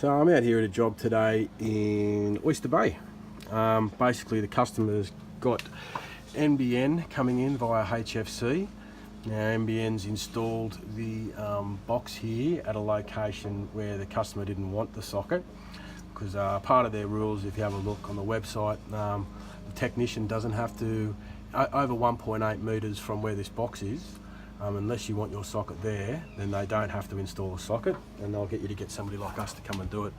So I'm out here at a job today in Oyster Bay. Basically the customer's got NBN coming in via HFC. Now NBN's installed the box here at a location where the customer didn't want the socket, because part of their rules, if you have a look on the website, the technician doesn't have to, over 1.8 metres from where this box is, unless you want your socket there, then they don't have to install a socket, and they'll get you to get somebody like us to come and do it.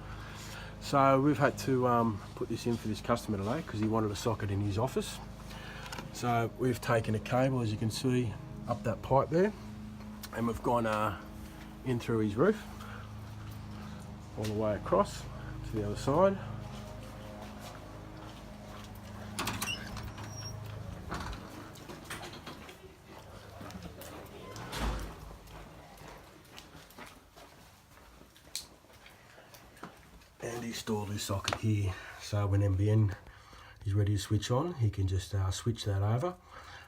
So we've had to put this in for this customer today because he wanted a socket in his office. So we've taken a cable, as you can see, up that pipe there, and we've gone in through his roof all the way across to the other side. And installed his socket here, so when NBN is ready to switch on, he can just switch that over,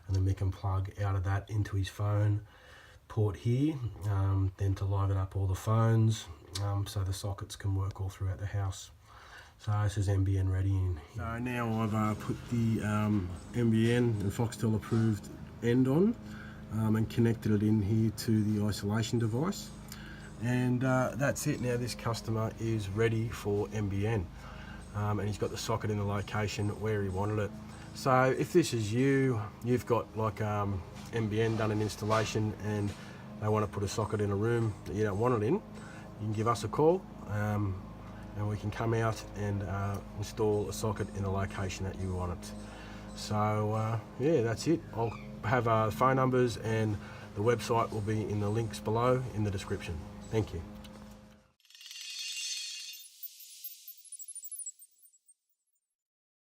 and then we can plug out of that into his phone port here, then to liven up all the phones, so the sockets can work all throughout the house. So this is NBN ready in here. So now I've put the NBN and Foxtel approved end on, and connected it in here to the isolation device. And that's it. Now this customer is ready for NBN, and he's got the socket in the location where he wanted it. So if this is you've got like NBN done an installation and they want to put a socket in a room that you don't want it in, you can give us a call, and we can come out and install a socket in the location that you want it. So yeah, that's it. I'll have phone numbers, and the website will be in the links below in the description. Thank you.